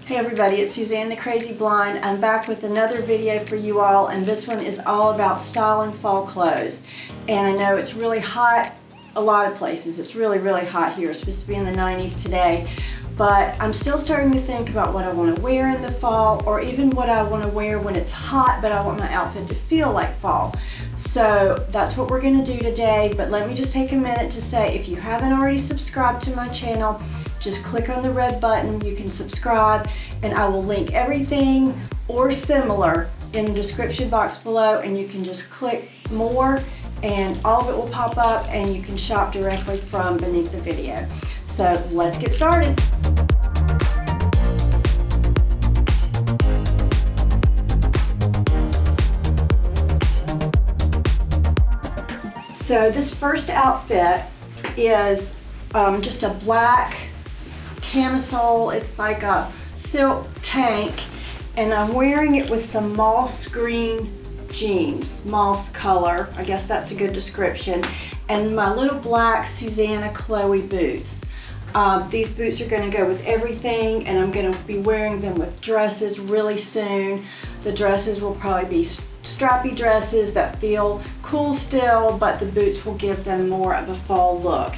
Hey everybody, it's Suzanne the Crazy Blonde. I'm back with another video for you all, and this one is all about styling fall clothes. And I know it's really hot a lot of places. It's really hot here. It's supposed to be in the 90s today. But I'm still starting to think about what I want to wear in the fall, or even what I want to wear when it's hot but I want my outfit to feel like fall. So that's what we're going to do today. But let me just take a minute to say, if you haven't already subscribed to my channel, just click on the red button. You can subscribe, and I will link everything or similar in the description box below, and you can just click more and all of it will pop up and you can shop directly from beneath the video. So let's get started. So this first outfit is just a black camisole. It's like a silk tank, and I'm wearing it with some moss green jeans, moss color, I guess that's a good description, and my little black Susanna Chloe boots. These boots are going to go with everything, and I'm going to be wearing them with dresses really soon. The dresses will probably be strappy dresses that feel cool still, but the boots will give them more of a fall look.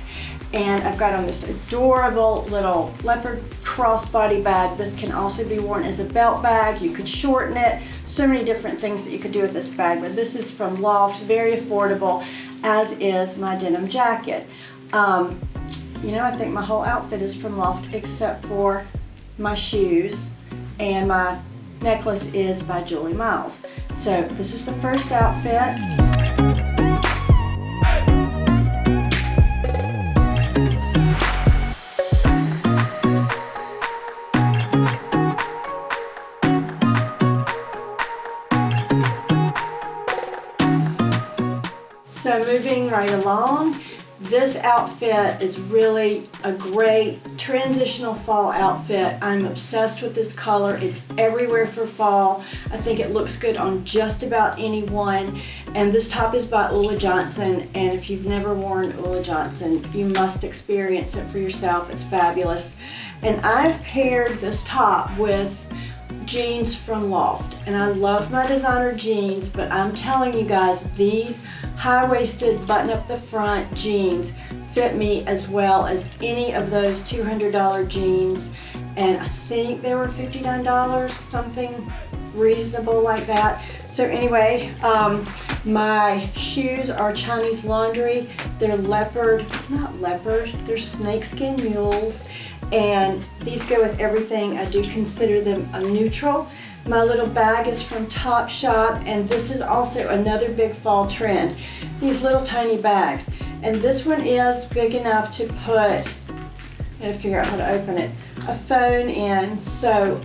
And I've got on this adorable little leopard crossbody bag. This can also be worn as a belt bag. You could shorten it. So many different things that you could do with this bag, but this is from Loft, very affordable, as is my denim jacket. You know, I think my whole outfit is from Loft except for my shoes, and my necklace is by Julie Miles. So this is the first outfit. So moving right along, this outfit is really a great transitional fall outfit. I'm obsessed with this color. It's everywhere for fall. I think it looks good on just about anyone. And this top is by Ulla Johnson, and if you've never worn Ulla Johnson, you must experience it for yourself. It's fabulous. And I've paired this top with jeans from Loft, and I love my designer jeans, but I'm telling you guys, these high-waisted button up the front jeans fit me as well as any of those $200 jeans, and I think they were $59, something reasonable like that. So anyway, my shoes are Chinese laundry. They're they're snakeskin mules, and these go with everything. I do consider them a neutral. My little bag is from Topshop, and this is also another big fall trend, these little tiny bags. And this one is big enough to put, I gotta figure out how to open it, a phone in. So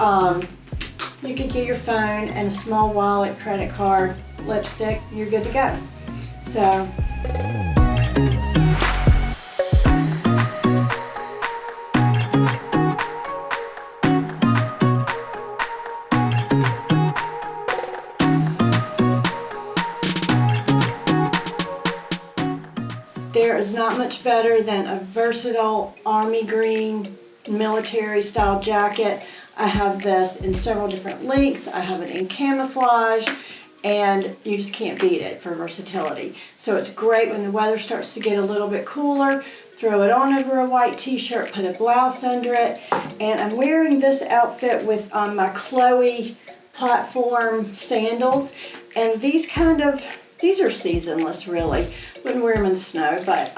you could get your phone and a small wallet, credit card, lipstick, you're good to go. So there is not much better than a versatile army green military style jacket. I have this in several different lengths. I have it in camouflage, and you just can't beat it for versatility. So it's great when the weather starts to get a little bit cooler. Throw it on over a white t-shirt, put a blouse under it. And I'm wearing this outfit with my Chloe platform sandals, and these are seasonless really. Wouldn't wear them in the snow, but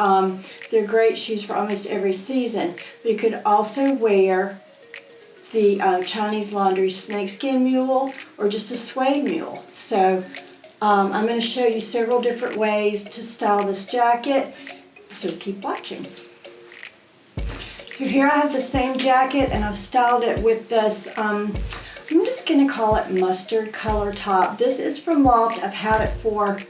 they're great shoes for almost every season. But you could also wear the Chinese laundry snakeskin mule or just a suede mule. So I'm going to show you several different ways to style this jacket, so keep watching. So here I have the same jacket, and I've styled it with this, I'm just going to call it mustard color top. This is from Loft. I've had it for,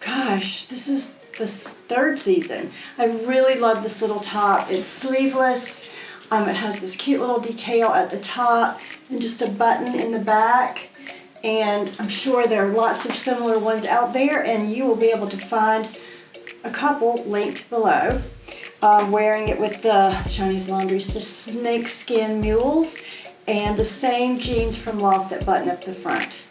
gosh, this is the third season. I really love this little top. It's sleeveless. It has this cute little detail at the top and just a button in the back. And I'm sure there are lots of similar ones out there, and you will be able to find a couple linked below. Wearing it with the Chinese laundry snakeskin mules, and the same jeans from Loft that button up the front.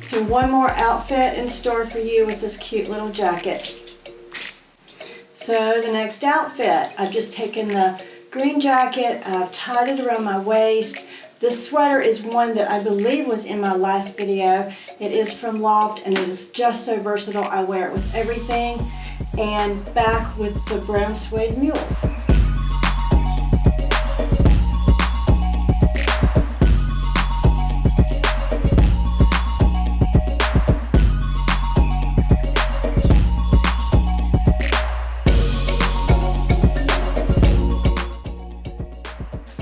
So one more outfit in store for you with this cute little jacket. So the next outfit, I've just taken the green jacket, I've tied it around my waist. This sweater is one that I believe was in my last video. It is from Loft and it is just so versatile. I wear it with everything, and back with the brown suede mules.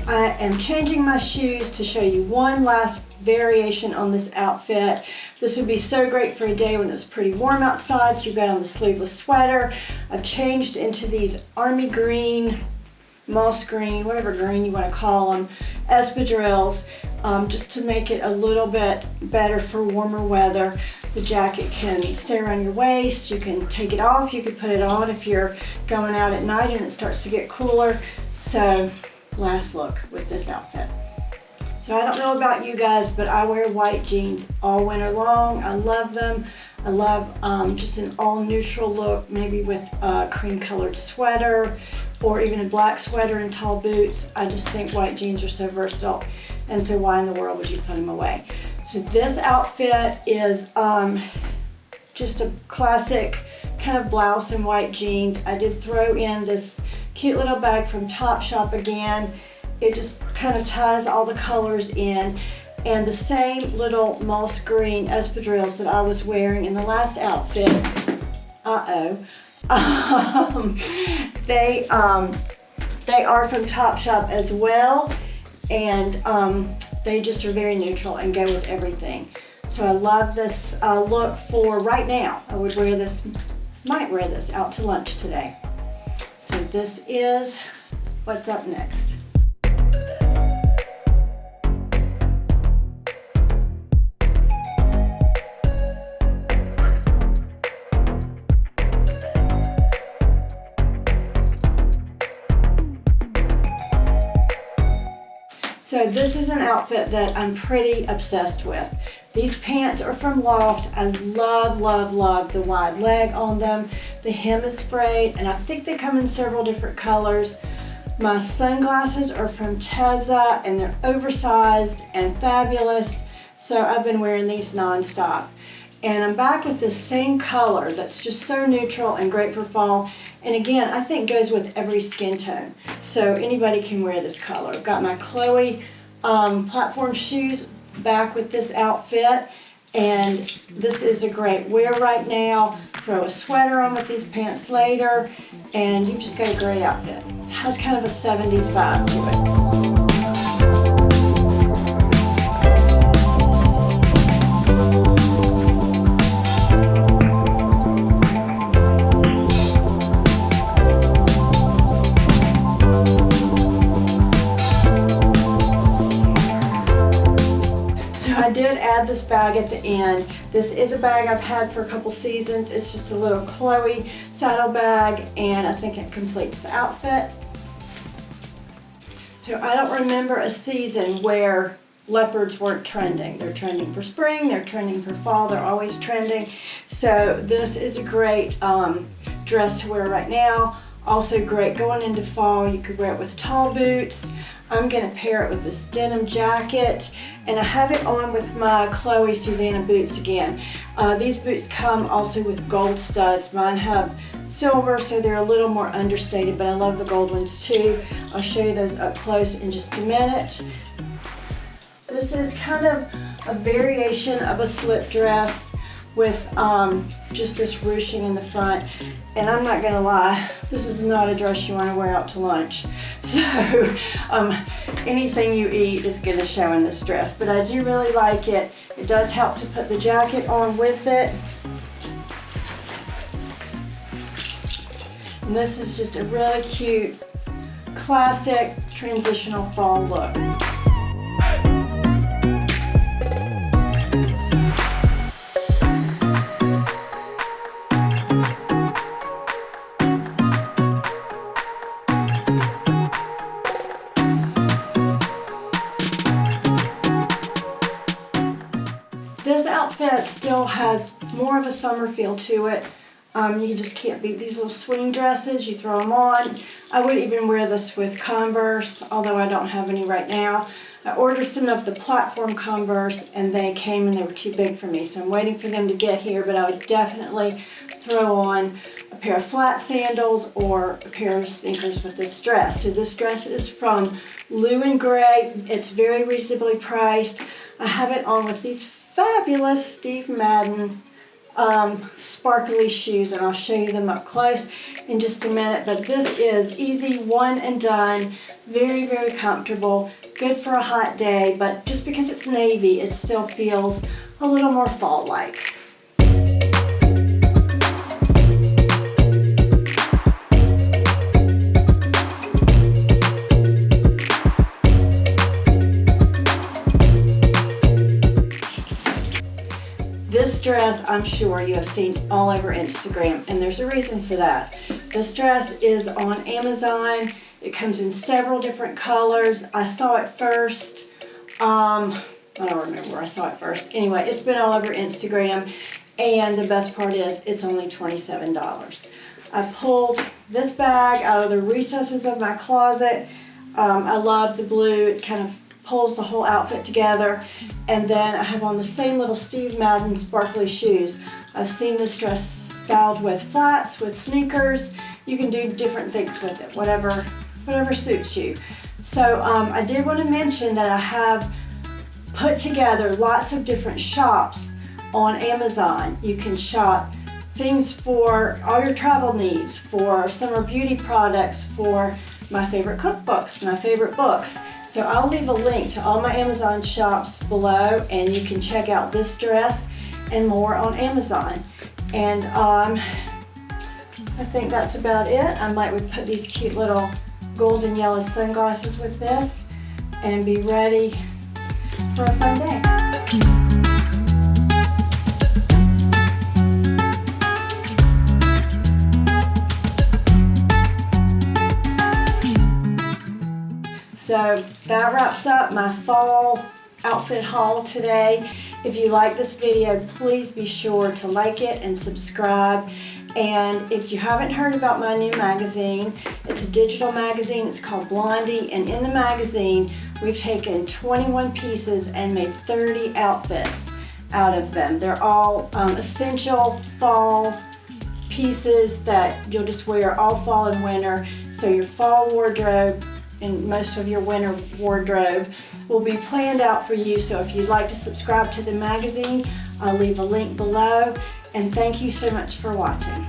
I am changing my shoes to show you one last variation on this outfit. This would be so great for a day when it's pretty warm outside, so you've got on the sleeveless sweater. I've changed into these army green, moss green, whatever green you want to call them, espadrilles, just to make it a little bit better for warmer weather. The jacket can stay around your waist, you can take it off, you can put it on if you're going out at night and it starts to get cooler. So last look with this outfit. So I don't know about you guys, but I wear white jeans all winter long. I love them. I love just an all neutral look, maybe with a cream colored sweater or even a black sweater and tall boots. I just think white jeans are so versatile, and so why in the world would you put them away? So this outfit is just a classic kind of blouse and white jeans. I did throw in this cute little bag from Topshop again. It just kind of ties all the colors in, and the same little moss green espadrilles that I was wearing in the last outfit. They are from Topshop as well, and they just are very neutral and go with everything. So I love this look for right now. I would wear this, might wear this out to lunch today. So this is what's up next. So this is an outfit that I'm pretty obsessed with. These pants are from Loft. I love, love, love the wide leg on them. The hem is frayed, and I think they come in several different colors. My sunglasses are from Teza, and they're oversized and fabulous. So I've been wearing these nonstop. And I'm back with this same color that's just so neutral and great for fall. And again, I think goes with every skin tone. So anybody can wear this color. I've got my Chloe platform shoes back with this outfit. And this is a great wear right now. Throw a sweater on with these pants later, and you've just got a great outfit. It has kind of a 70s vibe to it. I did add this bag at the end. This is a bag I've had for a couple seasons. It's just a little Chloe saddle bag, and I think it completes the outfit. So I don't remember a season where leopards weren't trending. They're trending for spring, they're trending for fall, they're always trending. So this is a great dress to wear right now. Also great going into fall. You could wear it with tall boots. I'm gonna pair it with this denim jacket, and I have it on with my Chloe Susanna boots again. These boots come also with gold studs. Mine have silver, so they're a little more understated, but I love the gold ones too. I'll show you those up close in just a minute. This is kind of a variation of a slip dress with just this ruching in the front. And I'm not gonna lie, this is not a dress you wanna wear out to lunch. So anything you eat is gonna show in this dress, but I do really like it. It does help to put the jacket on with it. And this is just a really cute classic transitional fall look. This outfit still has more of a summer feel to it. You just can't beat these little swing dresses. You throw them on. I would even wear this with Converse, although I don't have any right now. I ordered some of the platform Converse and they came and they were too big for me, so I'm waiting for them to get here, but I would definitely throw on a pair of flat sandals or a pair of sneakers with this dress. So this dress is from Lou & Grey. It's very reasonably priced. I have it on with these fabulous Steve Madden sparkly shoes, and I'll show you them up close in just a minute. But this is easy, one and done, very, very comfortable, good for a hot day, but just because it's navy, it still feels a little more fall-like. This dress, I'm sure you have seen all over Instagram, and there's a reason for that. This dress is on Amazon. It comes in several different colors. I saw it first. I don't remember where I saw it first. Anyway, it's been all over Instagram, and the best part is it's only $27. I pulled this bag out of the recesses of my closet. I love the blue. It kind of pulls the whole outfit together. And then I have on the same little Steve Madden sparkly shoes. I've seen this dress styled with flats, with sneakers. You can do different things with it, whatever suits you. So I did want to mention that I have put together lots of different shops on Amazon. You can shop things for all your travel needs, for summer beauty products, for my favorite cookbooks, my favorite books. So I'll leave a link to all my Amazon shops below, and you can check out this dress and more on Amazon. And I think that's about it. I might would put these cute little golden yellow sunglasses with this and be ready for a fun day. So that wraps up my fall outfit haul today. If you like this video, please be sure to like it and subscribe. And if you haven't heard about my new magazine, it's a digital magazine. It's called Blondie, and in the magazine we've taken 21 pieces and made 30 outfits out of them. They're all essential fall pieces that you'll just wear all fall and winter. So your fall wardrobe and most of your winter wardrobe will be planned out for you. So if you'd like to subscribe to the magazine, I'll leave a link below. And thank you so much for watching.